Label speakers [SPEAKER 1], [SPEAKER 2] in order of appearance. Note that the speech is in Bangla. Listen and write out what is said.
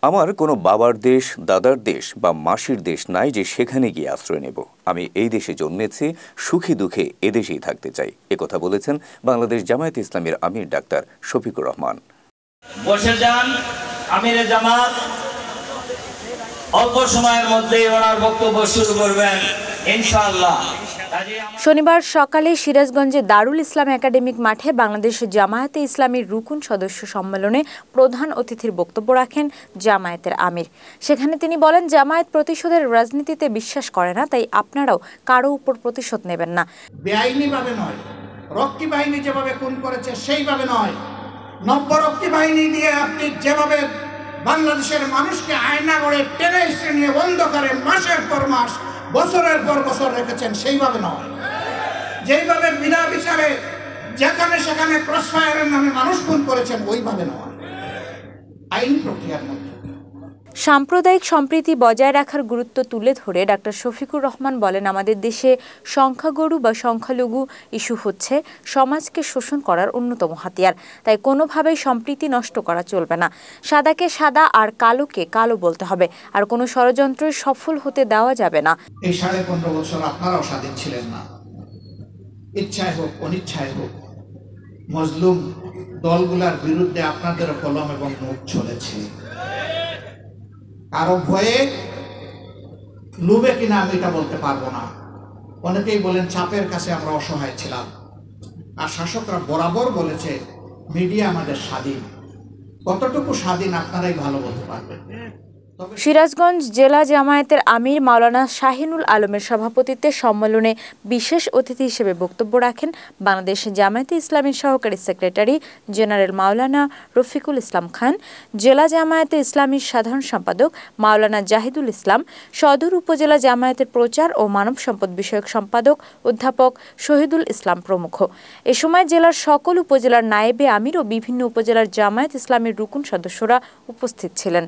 [SPEAKER 1] আমার কোনো বাবার দেশ, দাদার দেশ বা মাসির দেশ নাই যে সেখানে গিয়ে আশ্রয় নেব। আমি এই দেশে জন্মেছি, সুখী দুঃখে এদেশেই থাকতে চাই। একথা বলেছেন বাংলাদেশ জামায়াতে ইসলামীর আমির ডাক্তার শফিকুর রহমান।
[SPEAKER 2] বসে যান আমিরে জামাত, অল্প সময়ের মধ্যেই ওনার বক্তব্য শুরু করবেন ইনশাআল্লাহ।
[SPEAKER 3] শনিবার সকালে সিরাজগঞ্জে দারুল ইসলাম একাডেমিক মাঠে বাংলাদেশ জামায়াতে ইসলামীর রুকুন সদস্য সম্মেলনে প্রধান অতিথির বক্তব্য রাখেন জামায়াতের আমির। সেখানে তিনি বলেন, জামায়াত প্রতিশোধের রাজনীতিতে বিশ্বাস করে না, তাই আপনারাও কারো উপর প্রতিশোধ নেবেন না।
[SPEAKER 4] বেআইনিভাবে নয়, রক্ষী বাহিনী যেভাবে খুন করেছে সেইভাবে নয়, নব্যরক্ষী বাহিনী দিয়ে আপনি যেভাবে বাংলাদেশের মানুষকে আয়না করে টেনে নিয়ে অন্ধকারে মাসের পর মাস, বছরের পর বছর রেখেছেন সেইভাবে নয়, যেইভাবে বিনা বিচারে যেখানে সেখানে ক্রসফায়ারের নামে মানুষ খুন করেছেন ওইভাবে নয়, আইন প্রক্রিয়ার মধ্যে।
[SPEAKER 3] সাম্প্রদায়িক সম্প্রীতি বজায় রাখার গুরুত্ব তুলে ধরে ডাক্তার শফিকুর রহমান বলেন, আমাদের দেশে সংখ্যাগরু বা সংখ্যালঘু ইস্যু হচ্ছে সমাজকে শোষণ করার অন্যতম হাতিয়ার। তাই কোনোভাবেই সম্প্রীতি নষ্ট করা চলবে না। সাদাকে সাদা আর কালোকে কালো বলতে হবে, আর কোনো ষড়যন্ত্র সফল হতে দেওয়া যাবে না।
[SPEAKER 4] এই 15.5 বছর আপনারাও স্বাধীন ছিলেন না, ইচ্ছায় হোক অনিচ্ছায় হোক মজলুম দলগুলোর বিরুদ্ধে আপনাদের কলম এবং মুখ চলেছে। কারো ভয়ে লুবে কিনা আমি এটা বলতে পারবো না। অনেকেই বলেন চাপের কাছে আমরা অসহায় ছিলাম, আর শাসকরা বরাবর বলেছে মিডিয়া আমাদের স্বাধীন। কতটুকু স্বাধীন আপনারাই ভালো বলতে পারবেন।
[SPEAKER 3] সিরাজগঞ্জ জেলা জামায়াতের আমির মাওলানা শাহিনুল আলমের সভাপতিত্বে সম্মেলনে বিশেষ অতিথি হিসেবে বক্তব্য রাখেন বাংলাদেশ জামায়াতে ইসলামীর সহকারী সেক্রেটারি জেনারেল মাওলানা রফিকুল ইসলাম খান, জেলা জামায়াতে ইসলামীর সাধারণ সম্পাদক মাওলানা জাহিদুল ইসলাম, সদর উপজেলা জামায়াতের প্রচার ও মানব সম্পদ বিষয়ক সম্পাদক অধ্যাপক শহীদুল ইসলাম প্রমুখ। এ সময় জেলার সকল উপজেলার নায়েবে আমির ও বিভিন্ন উপজেলার জামায়াত ইসলামীর রুকুন সদস্যরা উপস্থিত ছিলেন।